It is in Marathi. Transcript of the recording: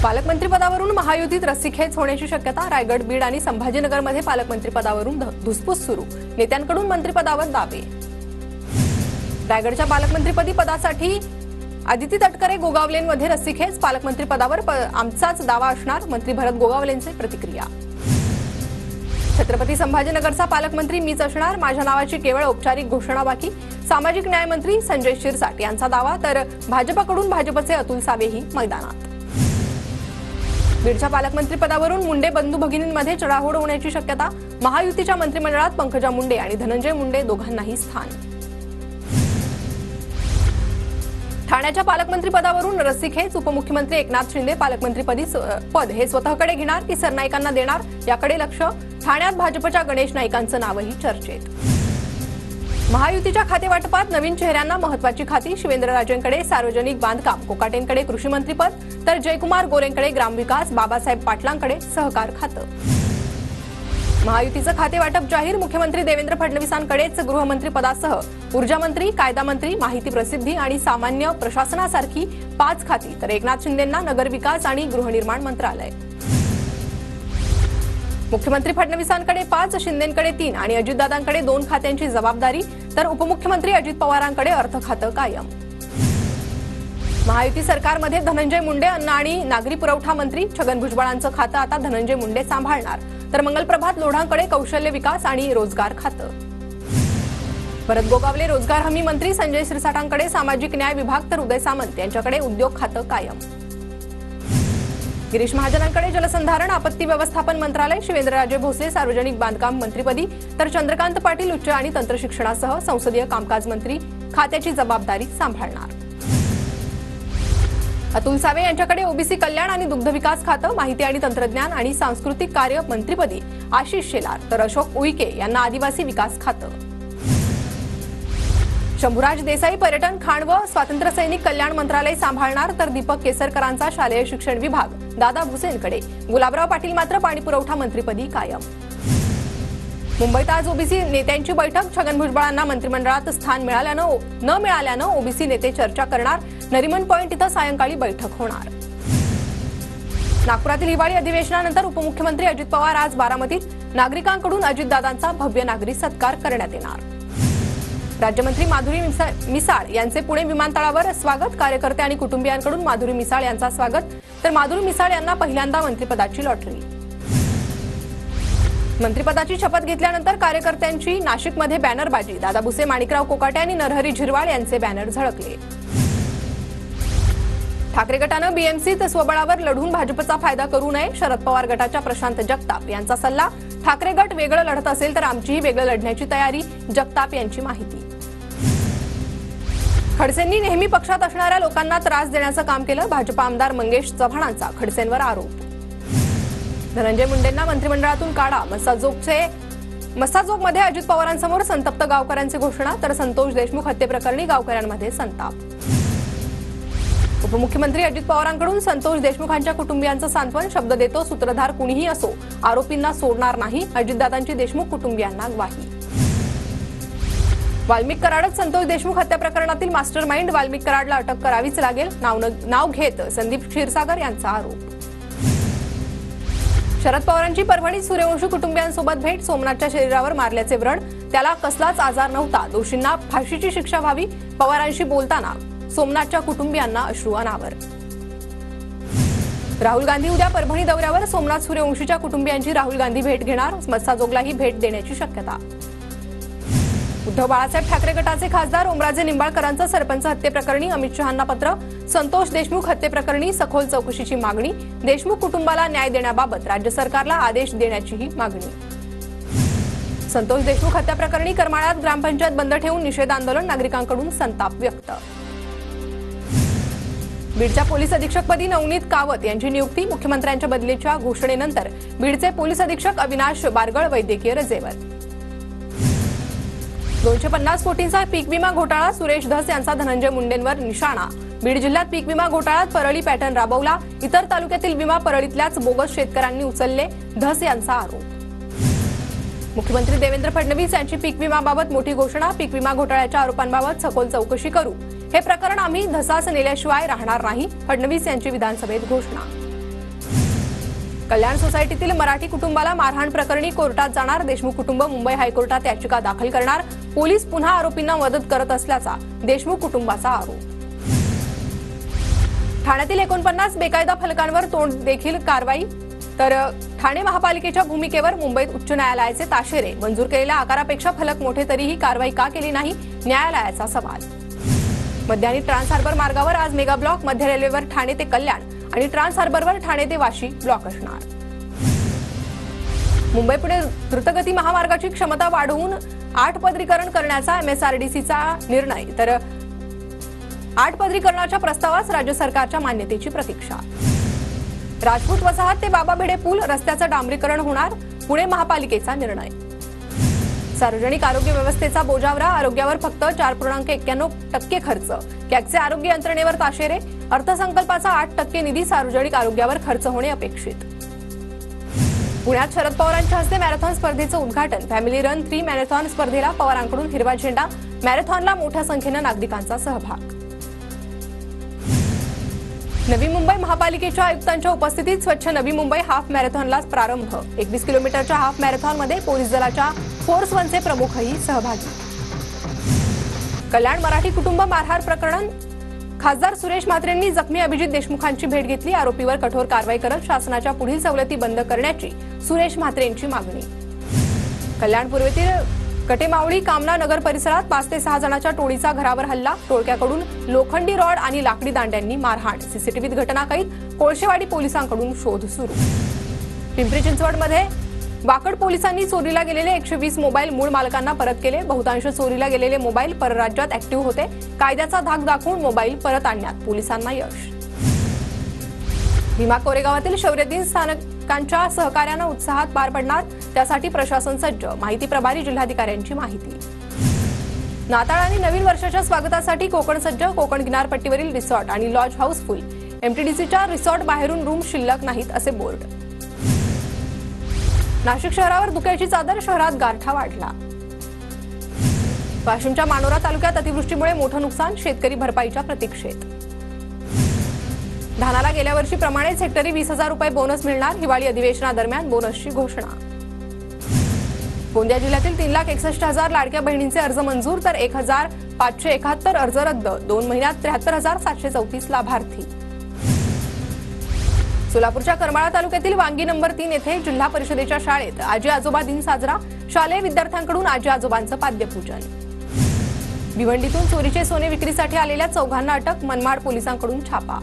पालकमंत्री पदावरून महायुतीत रस्सीखेच होण्याची शक्यता। रायगड, बीड आणि संभाजीनगरमध्ये पालकमंत्री पदावरून धुसफूस सुरू। नेत्यांकडून मंत्रिपदावर दावे। रायगडच्या पालकमंत्रीपदी पदासाठी आदिती तटकरे गोगावलेंमध्ये रस्सीखेच। पालकमंत्री पदावर आमचाच दावा असणार, मंत्री भरत गोगावलेंचे प्रतिक्रिया। छत्रपती संभाजीनगरचा पालकमंत्री मीच असणार, माझ्या नावाची केवळ औपचारिक घोषणा बाकी। सामाजिक न्याय मंत्री संजय शिरसाट यांचा दावा, तर भाजपकडून भाजपचे अतुल सावेही मैदानात। बीडच्या पालकमंत्री पदावरून मुंडे बंधू भगिनींमध्ये चढाओढ होण्याची शक्यता। महायुतीच्या मंत्रिमंडळात पंकजा मुंडे आणि धनंजय मुंडे दोघांनाही स्थान। ठाण्याच्या पालकमंत्री पदावरून रस्सीखेच। उपमुख्यमंत्री एकनाथ शिंदे पालकमंत्रीपदी पद हे स्वतःकडे घेणार की सरनाईकांना देणार, याकडे लक्ष। ठाण्यात भाजपच्या गणेश नाईकांचं नावही चर्चेत। महायुतीच्या खातेवाटपात नवीन चेहऱ्यांना महत्वाची खाती। शिवेंद्रराजेंकडे सार्वजनिक बांधकाम, कोकाटेंकडे कृषी मंत्रीपद, तर जयकुमार गोरेंकडे ग्रामविकास, बाबासाहेब पाटलांकडे सहकार खातं। महायुतीचं खातेवाटप जाहीर। मुख्यमंत्री देवेंद्र फडणवीसांकडेच गृहमंत्री पदासह ऊर्जा मंत्री, कायदा मंत्री, माहिती प्रसिद्धी आणि सामान्य प्रशासनासारखी 5 खाती, तर एकनाथ शिंदेंना नगरविकास आणि गृहनिर्माण मंत्रालय। मुख्यमंत्री फडणवीसांकडे 5, शिंदेंकडे 3 आणि अजितदादांकडे 2 खात्यांची जबाबदारी, तर उपमुख्यमंत्री अजित पवारांकडे अर्थ खातं कायम। महायुती सरकारमध्ये धनंजय मुंडे अन्न आणि नागरी पुरवठा मंत्री। छगन भुजबळांचं खातं आता धनंजय मुंडे सांभाळणार, तर मंगलप्रभात लोढांकडे कौशल्य विकास आणि रोजगार खातं। भरत गोगावले रोजगार हमी मंत्री। संजय शिरसाटांकडे सामाजिक न्याय विभाग, तर उदय सामंत यांच्याकडे उद्योग खातं कायम। गिरीश महाजनांकडे जलसंधारण आपत्ती व्यवस्थापन मंत्रालय। शिवेंद्रराजे भोसले सार्वजनिक बांधकाम मंत्रीपदी, तर चंद्रकांत पाटील उच्च आणि तंत्रशिक्षणासह संसदीय कामकाज मंत्री खात्याची जबाबदारी सांभाळणार। अतुल सावे यांच्याकडे ओबीसी कल्याण आणि दुग्ध विकास खातं। माहिती आणि तंत्रज्ञान आणि सांस्कृतिक कार्य मंत्रीपदी आशिष शेलार, तर अशोक उईके यांना आदिवासी विकास खातं। शंभूराज देसाई पर्यटन, खाण व स्वातंत्र्य सैनिक कल्याण मंत्रालय सांभाळणार, तर दीपक केसरकरांचा शालेय शिक्षण विभाग दादा भुसेंकडे। गुलाबराव पाटील मात्र पाणीपुरवठा मंत्रीपदी कायम। मुंबईत आज ओबीसी नेत्यांची बैठक। छगन भुजबळांना मंत्रिमंडळात स्थान न मिळाल्यानं ओबीसी नेते चर्चा करणार। नरिमन पॉइंट इथं सायंकाळी बैठक होणार। नागपुरातील हिवाळी अधिवेशनानंतर उपमुख्यमंत्री अजित पवार आज बारामतीत। नागरिकांकडून अजितदादांचा भव्य नागरी सत्कार करण्यात येणार। राज्यमंत्री माधुरी मिसाळ यांचे पुणे विमानतळावर स्वागत। कार्यकर्ते आणि कुटुंबियांकडून माधुरी मिसाळ यांचा स्वागत, तर माधुरी मिसाळ यांना पहिल्यांदा मंत्रिपदाची लॉटरी। मंत्रिपदाची शपथ घेतल्यानंतर कार्यकर्त्यांची नाशिकमध्ये बॅनरबाजी। दादा भुसे, माणिकराव कोकाटे आणि नरहरी झिरवाळ यांचे बॅनर झळकले। ठाकरे गटानं बीएमसीत स्वबळावर लढून भाजपचा फायदा करू नये। शरद पवार गटाच्या प्रशांत जगताप यांचा सल्ला। ठाकरे गट वेगळं लढत असेल तर आमचीही वेगळं लढण्याची तयारी, जगताप यांची माहिती। खडसेंनी नेहमी पक्षात असणाऱ्या लोकांना त्रास देण्याचं काम केलं। भाजप आमदार मंगेश चव्हाणांचा खडसेंवर आरोप। धनंजय मुंडेंना मंत्रिमंडळातून काढा। मस्साजोगमध्ये अजित पवारांसमोर संतप्त गावकऱ्यांची घोषणा, तर संतोष देशमुख हत्येप्रकरणी गावकऱ्यांमध्ये संताप। उपमुख्यमंत्री अजित पवारांकडून संतोष देशमुखांच्या कुटुंबियांचं सांत्वन। शब्द देतो, सूत्रधार कुणीही असो, आरोपींना सोडणार नाही। अजितदादांची देशमुख कुटुंबियांना ग्वाही। वाल्मिक कराडच संतोष देशमुख हत्या प्रकरणातील मास्टर माइंड। वाल्मिक कराडला अटक करावीच लागेल, नाव घेत संदीप क्षीरसागर यांचा आरोप। शरद पवारांची परभणीत सूर्यवंशी कुटुंबियांसोबत भेट। सोमनाथच्या शरीरावर मारल्याचे व्रण, त्याला कसलाच आजार नव्हता। दोषींना फाशीची शिक्षा व्हावी। पवारांशी बोलताना सोमनाथच्या कुटुंबियांना अश्रू अनावर। राहुल गांधी उद्या परभणी दौऱ्यावर। सोमनाथ सूर्यवंशीच्या कुटुंबियांची राहुल गांधी भेट घेणार। मस्साजोगलाही भेट देण्याची शक्यता। उद्धव बाळासाहेब ठाकरे गटाचे खासदार ओमराजे निंबाळकरांचं सरपंच हत्येप्रकरणी अमित शहांना पत्र। संतोष देशमुख हत्येप्रकरणी सखोल चौकशीची मागणी। देशमुख कुटुंबाला न्याय देण्याबाबत राज्य सरकारला आदेश देण्याचीही मागणी। संतोष देशमुख हत्याप्रकरणी करमाळ्यात ग्रामपंचायत बंद ठेवून निषेध आंदोलन। नागरिकांकडून संताप व्यक्त। बीडच्या पोलीस अधीक्षकपदी नवनीत कावत यांची नियुक्ती। मुख्यमंत्र्यांच्या बदलीच्या घोषणेनंतर बीडचे पोलीस अधीक्षक अविनाश बारगळ वैद्यकीय रजेवर। 250 कोटींचा पीक विमा घोटाळा। सुरेश धस यांचा धनंजय मुंडेंवर निशाणा। बीड जिल्ह्यात पीक विमा घोटाळ्यात परळी पॅटर्न राबवला। इतर तालुक्यातील विमा परळीतल्याच बोगस शेतकऱ्यांनी उचलले, धस यांचा आरोप। मुख्यमंत्री देवेंद्र फडणवीस यांची पीक विमाबाबत मोठी घोषणा। पीक विमा घोटाळ्याच्या आरोपांबाबत सखोल चौकशी करू। हे प्रकरण आम्ही धसास नेल्याशिवाय राहणार नाही, फडणवीस यांची विधानसभेत घोषणा। कल्याण सोसायटीतील मराठी कुटुंबाला मारहाण प्रकरणी कोर्टात जाणार देशमुख कुटुंब मुंबई हायकोर्टात याचिका दाखल करणार पोलीस पुन्हा आरोपींना मदत करत असल्याचा देशमुख कुटुंबाचा आरोप। ठाण्यातील 49 बेकायदा फलकांवर तोंड देखील कारवाई तर ठाणे महापालिकेच्या भूमिकेवर मुंबईत उच्च न्यायालयाचे ताशेरे मंजूर केलेल्या आकारापेक्षा फलक मोठे तरीही कारवाई का केली नाही न्यायालयाचा सवाल। मध्यानी ट्रान्स हार्बर मार्गावर आज मेगा ब्लॉक मध्य रेल्वेवर ठाणे ते कल्याण आणि ट्रान्स हार्बरवर ठाणे ते वाशी ब्लॉक असणार। मुंबई पुणे द्रुतगती महामार्गाची क्षमता वाढवून 8 पदरीकरण करण्याचा MSRDCचा निर्णय तर 8 पदरीकरणाच्या प्रस्तावास राज्य सरकारच्या मान्यतेची प्रतीक्षा। राजपूत वसाहत ते बाबा भिडे पूल रस्त्याचं डांबरीकरण होणार पुणे महापालिकेचा निर्णय। सार्वजनिक आरोग्य व्यवस्थेचा बोजावरा आरोग्यावर फक्त 4.91% खर्च कॅगचे आरोग्य यंत्रणेवर ताशेरे अर्थसंकल्पाचा 8% निधी सार्वजनिक आरोग्यावर खर्च होणे अपेक्षित। पुण्यात शरद पवारांच्या हस्ते मॅरेथॉन स्पर्धेचं उद्घाटन फॅमिली रन 3 मॅरेथॉन स्पर्धेला पवारांकडून हिरवा झेंडा मॅरेथॉनला मोठ्या संख्येने नागरिकांचा सहभाग। नवी मुंबई महापालिकेच्या आयुक्तांच्या उपस्थितीत स्वच्छ नवी मुंबई हाफ मॅरेथॉनला प्रारंभ 21 किलोमीटरच्या हाफ मॅरेथॉनमध्ये पोलीस दलाच्या फोर्स 1चे प्रमुखही सहभागी। कल्याण मराठी कुटुंब मारहाण प्रकरण खासदार सुरेश म्हात्रेंनी जखमी अभिजित देशमुखांची भेट घेतली आरोपीवर कठोर कारवाई करत शासनाच्या पुढील सवलती बंद करण्याची सुरेश म्हात्रेंची मागणी। कल्याण पूर्वेतील कटेमावळी कामना नगर परिसरात 5 ते 6 जणांच्या टोळीचा घरावर हल्ला टोळक्याकडून लोखंडी रॉड आणि लाकडी दांड्यांनी मारहाण सीसीटीव्हीत घटना कैद कोळशेवाडी पोलिसांकडून शोध सुरू। पिंपरी चिंचवडमध्ये वाकड पोलिसांनी चोरीला गेलेले 120 मोबाईल मूळ मालकांना परत केले बहुतांश चोरीला गेलेले मोबाईल परराज्यात ऍक्टिव्ह होते कायद्याचा धाक दाखवून मोबाईल परत आणण्यात पोलिसांना यश। भीमा कोरेगावातील शौर्य दिन स्थानिकांच्या सहकार्याने उत्साहात पार पडणार त्यासाठी प्रशासन सज्ज माहिती प्रभारी जिल्हाधिकाऱ्यांची माहिती। नाताळ आणि नवीन वर्षाच्या स्वागतासाठी कोकण सज्ज कोकण किनारपट्टीवरील रिसॉर्ट आणि लॉज हाऊसफुल MTDCच्या रिसॉर्ट बाहेरून रूम शिल्लक नाहीत असे बोर्ड। नाशिक शहरावर धुक्याची चादर शहरात गारठा वाढला। वाशिमच्या मानोरा तालुक्यात अतिवृष्टीमुळे मोठं नुकसान शेतकरी भरपाईच्या प्रतीक्षेत। धानाला गेल्या वर्षीप्रमाणेच हेक्टरी 20,000 रुपये बोनस मिळणार हिवाळी अधिवेशनादरम्यान बोनसची घोषणा। गोंदिया जिल्ह्यातील 3,61,000 लाडक्या बहिणींचे अर्ज मंजूर तर 1,571 अर्ज रद्द 2 महिन्यात 73,734 लाभार्थी। सोलापूरच्या करमाळा तालुक्यातील वांगी नंबर 3 येथे जिल्हा परिषदेच्या शाळेत आजी आजोबा दिन साजरा शालेय विद्यार्थ्यांकडून आजी आजोबांचं पाद्यपूजन। भिवंडीतून चोरीचे सोने विक्रीसाठी आलेल्या 4 अटक मनमाड पोलिसांकडून छापा।